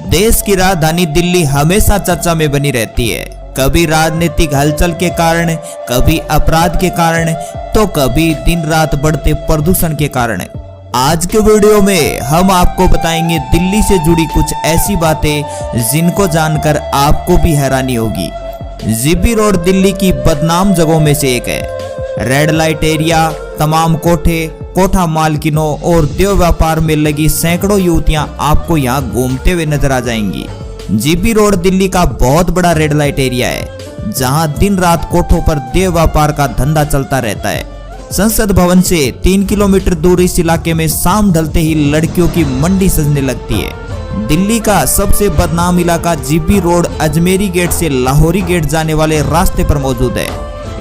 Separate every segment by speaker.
Speaker 1: देश की राजधानी दिल्ली हमेशा चर्चा में बनी रहती है, कभी राजनीतिक हलचल के कारण, कभी अपराध के कारण, तो कभी दिन रात बढ़ते प्रदूषण के कारण। आज के वीडियो में हम आपको बताएंगे दिल्ली से जुड़ी कुछ ऐसी बातें जिनको जानकर आपको भी हैरानी होगी। जीबी रोड दिल्ली की बदनाम जगहों में से एक है। रेड लाइट एरिया, तमाम कोठे, कोठा मालकिनों और देव व्यापार में लगी सैकड़ों युवतियां आपको यहां घूमते हुए नजर आ जाएंगी। जीबी रोड दिल्ली का बहुत बड़ा रेड लाइट एरिया है, जहां दिन रात कोठों पर देव व्यापार का धंधा चलता रहता है। संसद भवन से 3 किलोमीटर दूर इस इलाके में शाम ढलते ही लड़कियों की मंडी सजने लगती है। दिल्ली का सबसे बदनाम इलाका जीबी रोड अजमेरी गेट से लाहौरी गेट जाने वाले रास्ते पर मौजूद है।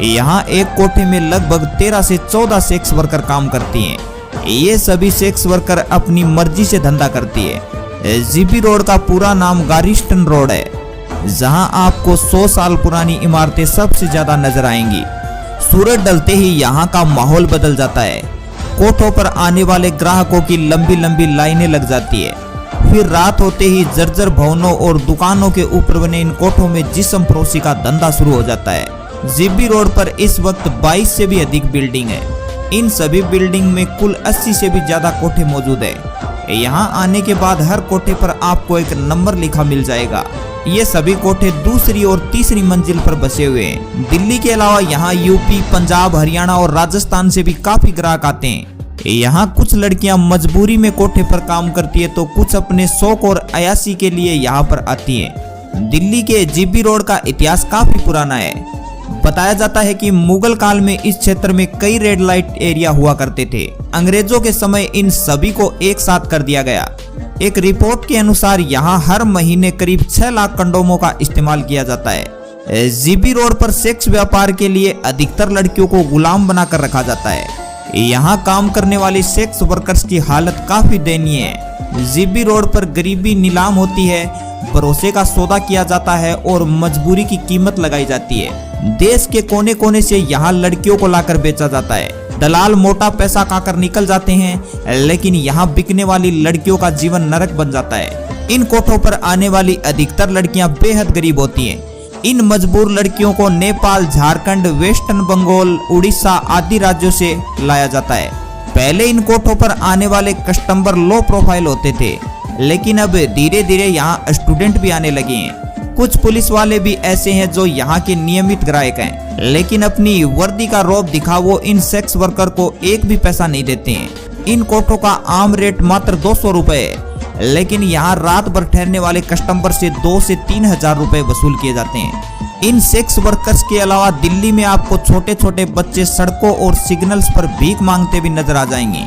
Speaker 1: यहाँ एक कोठे में लगभग 13 से 14 सेक्स वर्कर काम करती हैं। ये सभी सेक्स वर्कर अपनी मर्जी से धंधा करती है। जीबी रोड का पूरा नाम गारिस्टन रोड है, जहाँ आपको 100 साल पुरानी इमारतें सबसे ज्यादा नजर आएंगी। सूरज ढलते ही यहाँ का माहौल बदल जाता है। कोठों पर आने वाले ग्राहकों की लंबी लंबी लाइनें लग जाती है। फिर रात होते ही जर्जर भवनों और दुकानों के ऊपर बने इन कोठों में जिस्म फरोशी का धंधा शुरू हो जाता है। जीबी रोड पर इस वक्त 22 से भी अधिक बिल्डिंग है। इन सभी बिल्डिंग में कुल 80 से भी ज्यादा कोठे मौजूद है। यहाँ आने के बाद हर कोठे पर आपको एक नंबर लिखा मिल जाएगा। ये सभी कोठे दूसरी और तीसरी मंजिल पर बसे हुए हैं। दिल्ली के अलावा यहाँ यूपी, पंजाब, हरियाणा और राजस्थान से भी काफी ग्राहक आते हैं। यहाँ कुछ लड़कियां मजबूरी में कोठे पर काम करती है, तो कुछ अपने शौक और अयासी के लिए यहाँ पर आती हैं। दिल्ली के जीबी रोड का इतिहास काफी पुराना है। बताया जाता है कि मुगल काल में इस क्षेत्र में कई रेड लाइट एरिया हुआ करते थे। अंग्रेजों के समय इन सभी को एक साथ कर दिया गया। एक रिपोर्ट के अनुसार यहाँ हर महीने करीब 6 लाख कंडोमों का इस्तेमाल किया जाता है। जीबी रोड पर सेक्स व्यापार के लिए अधिकतर लड़कियों को गुलाम बनाकर रखा जाता है। यहाँ काम करने वाली सेक्स वर्कर्स की हालत काफी दयनीय है। जीबी रोड पर गरीबी नीलाम होती है, भरोसे का सौदा किया जाता है और मजबूरी की कीमत लगाई जाती है। देश के कोने कोने से यहाँ लड़कियों को लाकर बेचा जाता है। दलाल मोटा पैसा खाकर निकल जाते हैं, लेकिन यहाँ बिकने वाली लड़कियों का जीवन नरक बन जाता है। इन कोठों पर आने वाली अधिकतर लड़कियां बेहद गरीब होती हैं। इन मजबूर लड़कियों को नेपाल, झारखंड, वेस्टर्न बंगाल, उड़ीसा आदि राज्यों से लाया जाता है। पहले इन कोठों पर आने वाले कस्टमर लो प्रोफाइल होते थे, लेकिन अब धीरे धीरे यहाँ स्टूडेंट भी आने लगे हैं। कुछ पुलिस वाले भी ऐसे हैं जो यहाँ के नियमित ग्राहक हैं, लेकिन अपनी वर्दी का रौब दिखा वो इन सेक्स वर्कर को एक भी पैसा नहीं देते हैं। इन कोठों का आम रेट मात्र 200 रुपए है, लेकिन यहाँ रात भर ठहरने वाले कस्टमर से 2 से 3 हजार रुपए वसूल किए जाते हैं। इन सेक्स वर्कर्स के अलावा दिल्ली में आपको छोटे छोटे बच्चे सड़कों और सिग्नल्स पर भीख मांगते भी नजर आ जाएंगे।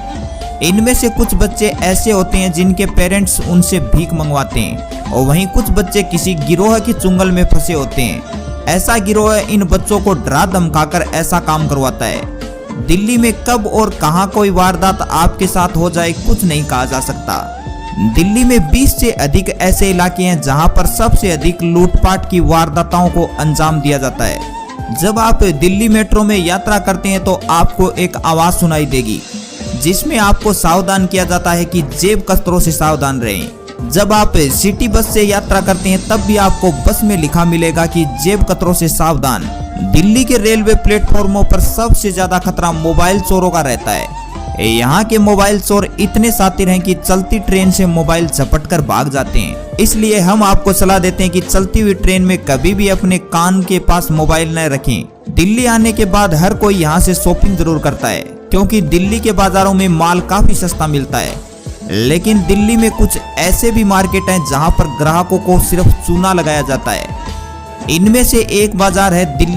Speaker 1: इनमें से कुछ बच्चे ऐसे होते हैं जिनके पेरेंट्स उनसे भीख मंगवाते हैं, और वहीं कुछ बच्चे किसी गिरोह के चुंगल में फंसे होते हैं। ऐसा गिरोह इन बच्चों को डरा धमकाकर ऐसा काम करवाता है। दिल्ली में कब और कहां कोई वारदात आपके साथ हो जाए कुछ नहीं कहा जा सकता। दिल्ली में 20 से अधिक ऐसे इलाके हैं जहां पर सबसे अधिक लूटपाट की वारदातों को अंजाम दिया जाता है। जब आप दिल्ली मेट्रो में यात्रा करते हैं तो आपको एक आवाज सुनाई देगी, जिसमें आपको सावधान किया जाता है कि जेब कतरों से सावधान रहें। जब आप सिटी बस से यात्रा करते हैं तब भी आपको बस में लिखा मिलेगा कि जेब कतरों से सावधान। दिल्ली के रेलवे प्लेटफॉर्मों पर सबसे ज्यादा खतरा मोबाइल चोरों का रहता है। यहाँ के मोबाइल चोर इतने शातिर हैं कि चलती ट्रेन से मोबाइल झपट कर भाग जाते हैं। इसलिए हम आपको सलाह देते हैं कि चलती हुई ट्रेन में कभी भी अपने कान के पास मोबाइल न रखें। दिल्ली आने के बाद हर कोई यहाँ से शॉपिंग जरूर करता है, क्योंकि दिल्ली के बाजारों में माल काफी सस्ता मिलता है। लेकिन दिल्ली में कुछ ऐसे भी मार्केट हैं जहां पर ग्राहकों को सिर्फ चूना लगाया जाता है। इनमें से एक बाजार है दिल्ली